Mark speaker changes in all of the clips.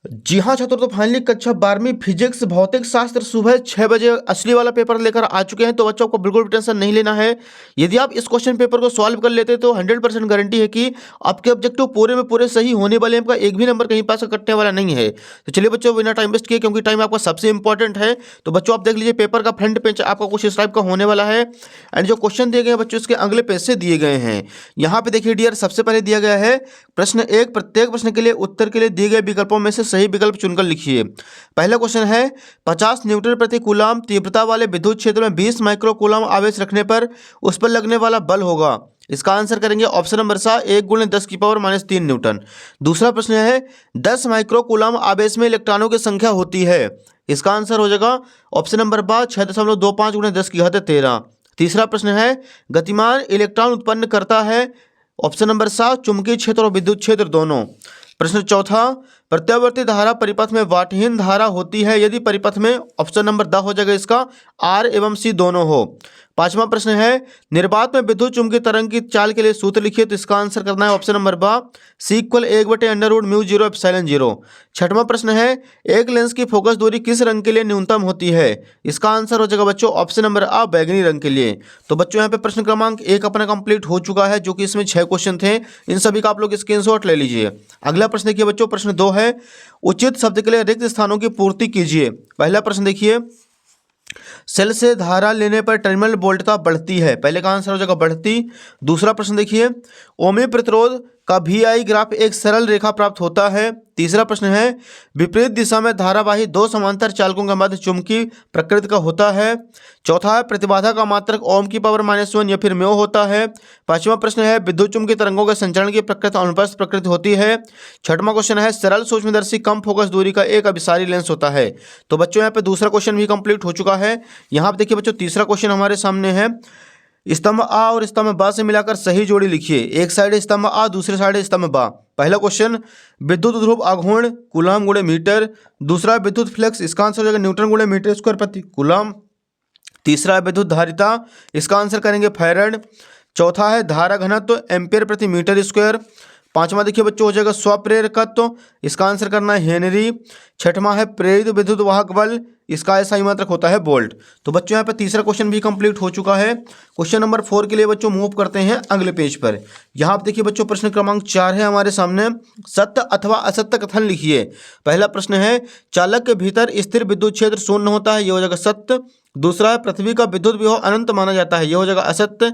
Speaker 1: जी हाँ छात्रों, तो फाइनली कक्षा 12वीं फिजिक्स भौतिक शास्त्र सुबह 6 बजे असली वाला पेपर लेकर आ चुके हैं। तो बच्चों को बिल्कुल भी टेंशन नहीं लेना है। यदि आप इस क्वेश्चन पेपर को सॉल्व कर लेते तो 100% गारंटी है कि आपके ऑब्जेक्टिव पूरे में पूरे सही होने वाले हैं। आपका एक भी नंबर कहीं पास से कटने वाला नहीं है। तो चलिए बच्चों, बिना टाइम वेस्ट किए, क्योंकि टाइम आपका सबसे इंपॉर्टेंट है, तो बच्चों आप देख लीजिए पेपर का फ्रंट पेज आपका कुछ इस टाइप का होने वाला है। एंड जो क्वेश्चन दिए गए हैं बच्चों, इसके अगले पेज से दिए गए हैं। यहाँ पे देखिए डियर, सबसे पहले दिया गया है प्रश्न एक, प्रत्येक प्रश्न के लिए उत्तर के लिए दिए गए विकल्पों में से सही विकल्प चुनकर लिखिए। पहला क्वेश्चन है 50 न्यूटन प्रति कूलम तीव्रता वाले विद्युत क्षेत्र में 20 माइक्रो कूलम आवेश रखने पर उस पर लगने वाला बल होगा। इसका आंसर करेंगे ऑप्शन नंबर सा 1 गुणे 10 की पावर -3 न्यूटन। दूसरा प्रश्न है 10 माइक्रो कूलम आवेश में इलेक्ट्रॉनों की संख्या होती है। इसका आंसर हो जाएगा ऑप्शन नंबर बा 6.25 गुणे 10 की घात 13। तीसरा प्रश्न है गतिमान इलेक्ट्रॉन उत्पन्न करता है। ऑप्शन नंबर सा चुंबकीय क्षेत्र और विद्युत क्षेत्र दोनों। प्रश्न चौथा, प्रत्यावर्ती धारा परिपथ में वाटहीन धारा होती है यदि परिपथ में, ऑप्शन नंबर द हो जाएगा इसका, आर एवं सी दोनों हो। पांचवा प्रश्न है निर्वात में विद्युत चुंबकीय तरंग की चाल के लिए सूत्र लिखिए। तो इसका आंसर करना है ऑप्शन नंबर बा सी इक्वल 1/√μ0ε0। छठवां प्रश्न है एक लेंस की फोकस दूरी किस रंग के लिए न्यूनतम होती है। इसका आंसर हो जाएगा बच्चों ऑप्शन नंबर आ बैगनी रंग के लिए। तो बच्चों यहाँ पे प्रश्न क्रमांक 1 अपना कंप्लीट हो चुका है, जो कि इसमें 6 क्वेश्चन थे। इन सभी का आप लोग स्क्रीनशॉट ले लीजिए। अगला प्रश्न देखिए बच्चों, प्रश्न 2 है उचित शब्द के लिए रिक्त स्थानों की पूर्ति कीजिए। पहला प्रश्न देखिए, सेल से धारा लेने पर टर्मिनल वोल्टता बढ़ती है। पहले का आंसर हो जाएगा बढ़ती। दूसरा प्रश्न देखिए, ओमी प्रतिरोध का VI ग्राफ एक सरल रेखा प्राप्त होता है। तीसरा प्रश्न है विपरीत दिशा में धारावाही दो समांतर चालकों के मध्य चुंबकीय प्रकृति का होता है। चौथा है प्रतिबाधा का मात्रक ओम की पावर -1 या फिर म्यू होता है। पांचवा प्रश्न है विद्युत चुंबकीय तरंगों के संचरण की प्रकृति अनुप्रस्थ प्रकृति होती है। छठवां क्वेश्चन है सरल सूक्ष्मदर्शी कम फोकस दूरी का एक अभिसारी लेंस होता है। तो बच्चों यहाँ पे दूसरा क्वेश्चन भी कंप्लीट हो चुका है। यहाँ पे देखिए बच्चों, तीसरा क्वेश्चन हमारे सामने है स्तंभ आ और स्तंभ बा से मिलाकर सही जोड़ी लिखिए। एक साइड स्तंभ आ, दूसरी साइड स्तंभ बा। पहला क्वेश्चन विद्युत ध्रुव आघूर्ण कूलम गुणे मीटर। दूसरा विद्युत फ्लक्स, इसका आंसर हो जाएगा न्यूटन गुणे मीटर स्क्वायर प्रति कूलम। तीसरा है विद्युत धारिता, इसका आंसर करेंगे फैराड। चौथा है धारा घनत्व एम्पियर प्रति मीटर स्क्वायर। पांचवा देखिए बच्चों हो जाएगा स्वप्रेरकत्व, इसका आंसर करना है हेनरी। छठवां है प्रेरित विद्युत वाहक बल, इसका ऐसा ही मात्रक होता है वोल्ट। तो बच्चों यहाँ पे तीसरा क्वेश्चन भी कंप्लीट हो चुका है। क्वेश्चन नंबर 4 के लिए बच्चों मूव करते हैं अगले पेज पर। यहाँ पे देखिए बच्चों प्रश्न क्रमांक 4 है हमारे सामने, सत्य अथवा असत्य कथन लिखिए। पहला प्रश्न है चालक के भीतर स्थिर विद्युत क्षेत्र शून्य होता है, ये हो जाएगा सत्य। दूसरा है पृथ्वी का विद्युत विभव अनंत माना जाता है, ये हो जाएगा असत्य।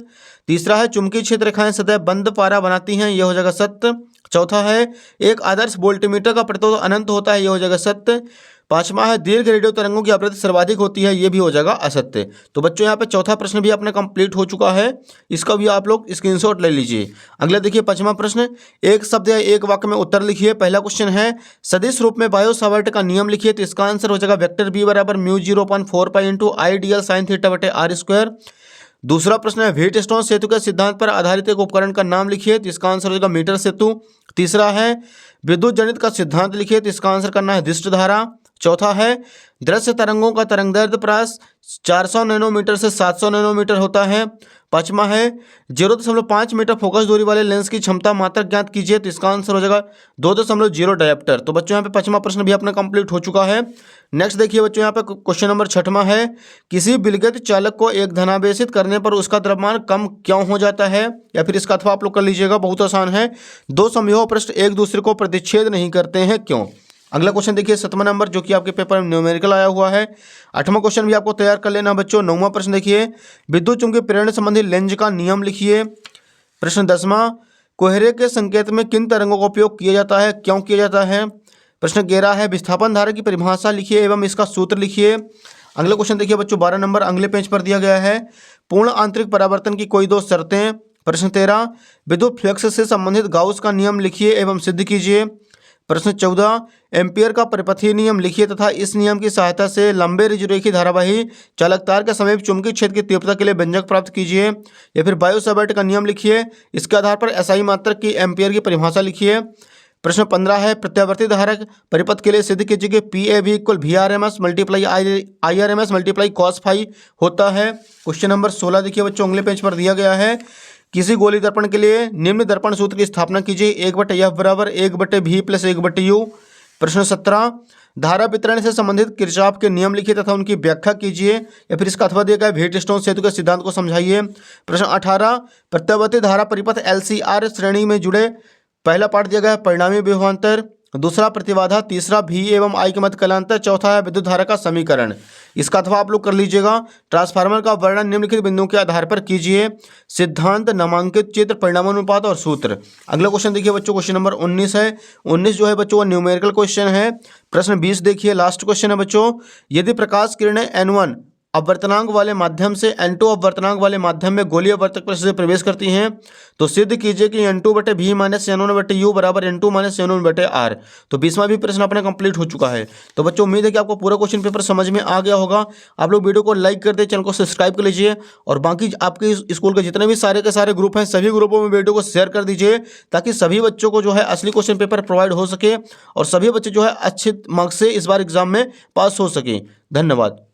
Speaker 1: तीसरा है चुंबकीय क्षेत्र रेखाएं सदैव बंद पारा बनाती हैं, ये हो जाएगा सत्य। चौथा है एक आदर्श वोल्टमीटर का प्रतिरोध अनंत होता है, ये हो जाएगा सत्य। पांचवा है दीर्घ रेडियो तरंगों की आवृत्ति सर्वाधिक होती है, ये भी हो जाएगा असत्य। तो बच्चों यहाँ पे चौथा प्रश्न भी अपना कंप्लीट हो चुका है, इसका भी आप लोग स्क्रीनशॉट ले लीजिए। अगला देखिए पांचवा प्रश्न, एक शब्द या एक वाक्य में उत्तर लिखिए। पहला क्वेश्चन है सदिश रूप में बायो सावर्ट का नियम लिखिए। तो इसका आंसर हो जाएगा वेक्टर बी बराबर μ0/4π IDL sin θ/r²। दूसरा प्रश्न है व्हीटस्टोन सेतु के सिद्धांत पर आधारित एक उपकरण का नाम लिखिए। तो इसका आंसर हो जाएगा मीटर सेतु। तीसरा है विद्युत जनित का सिद्धांत लिखिए। तो इसका आंसर करना है दिष्ट धारा। चौथा है दृश्य तरंगों का तरंगदैर्ध्य प्रास 400 नैनोमीटर से 700 नैनोमीटर होता है। पांचवा है 0.5 मीटर फोकस दूरी वाले लेंस की क्षमता मात्रक ज्ञात कीजिए। तो इसका आंसर हो जाएगा 2.0 डायप्टर। तो बच्चों यहाँ पे पांचवा प्रश्न भी अपना कंप्लीट हो चुका है। नेक्स्ट देखिए बच्चों, यहाँ पे क्वेश्चन नंबर 6वां है किसी विलगित चालक को एक धनावेशित करने पर उसका द्रव्यमान कम क्यों हो जाता है, या फिर इसका अथवा आप लोग कर लीजिएगा, बहुत आसान है। दो समयोह पृष्ठ एक दूसरे को प्रतिच्छेद नहीं करते हैं, क्यों। अगला क्वेश्चन देखिए 7वां नंबर, जो कि आपके पेपर में न्यूमेरिकल आया हुआ है। 8वां क्वेश्चन भी आपको तैयार कर लेना बच्चों। 9वां प्रश्न देखिए विद्युत चुंबकीय प्रेरण संबंधी लेंज का नियम लिखिए। प्रश्न 10वां कोहरे के संकेत में किन तरंगों का उपयोग किया जाता है, क्यों किया जाता है। प्रश्न 11 है विस्थापन धारा की परिभाषा लिखिए एवं इसका सूत्र लिखिए। अगला क्वेश्चन देखिए बच्चों 12 नंबर, अगले पेज पर दिया गया है पूर्ण आंतरिक परावर्तन की कोई दो शर्तें। प्रश्न 13 विद्युत फ्लक्स से संबंधित गाउस का नियम लिखिए एवं सिद्ध कीजिए। प्रश्न 14 एम्पियर का परिपथीय नियम लिखिए तथा इस नियम की सहायता से लंबे ऋजुरेखी धारावाही चालक तार के समीप चुंबकीय क्षेत्र की तीव्रता के लिए व्यंजक प्राप्त कीजिए। या फिर बायो सावर्ट का नियम लिखिए, इसके आधार पर एसआई मात्रक की एम्पियर की परिभाषा लिखिए। प्रश्न 15 है प्रत्यावर्ती धारक परिपथ के लिए सिद्ध कीजिए कि PAV = VRMS × IRMS × cos φ होता है। क्वेश्चन नंबर 16 देखिए बच्चों, अगले पेज पर दिया गया है किसी गोली दर्पण के लिए निम्न दर्पण सूत्र की स्थापना कीजिए। 1/F = 1/V + 1/U। प्रश्न 17, धारा वितरण से संबंधित किरचॉफ के नियम लिखिए तथा उनकी व्याख्या कीजिए। या फिर इसका अथवा दिया गया व्हीटस्टोन सेतु के सिद्धांत को समझाइए। प्रश्न 18, प्रत्यावर्ती धारा परिपथ LCR श्रेणी में जुड़े पहला पाठ दिया गया है परिणामी विभवांतर, दूसरा प्रतिबाधा, तीसरा V एवं I के मध्य कलांतर, चौथा है विद्युत धारा का समीकरण। इसका अथवा आप लोग कर लीजिएगा। ट्रांसफार्मर का वर्णन निम्नलिखित बिंदुओं के आधार पर कीजिए। सिद्धांत, नामांकित चित्र, परिणामानुपात और सूत्र। अगला क्वेश्चन देखिए बच्चों, क्वेश्चन नंबर 19 है। 19 जो है बच्चों वो न्यूमेरिकल क्वेश्चन है। प्रश्न 20 देखिए, लास्ट क्वेश्चन है बच्चों। यदि प्रकाश किरणें N1 अपवर्तनांक वाले माध्यम से N2 अपवर्तनांक वाले माध्यम में गोलीय अपवर्तक पर से प्रवेश करती हैं तो सिद्ध कीजिए कि N2/V माइनस N1/U बराबर N2 माइनस N1/R। तो 20वां भी प्रश्न अपना कंप्लीट हो चुका है। तो बच्चों उम्मीद है कि आपको पूरा क्वेश्चन पेपर समझ में आ गया होगा। आप लोग वीडियो को लाइक कर दे, चैनल को सब्सक्राइब कर लीजिए और बाकी आपके स्कूल के जितने भी सारे के सारे ग्रुप हैं सभी ग्रुपों में वीडियो को शेयर कर दीजिए ताकि सभी बच्चों को जो है असली क्वेश्चन पेपर प्रोवाइड हो सके और सभी बच्चे जो है अच्छे मार्क्स से इस बार एग्जाम में पास हो सकें। धन्यवाद।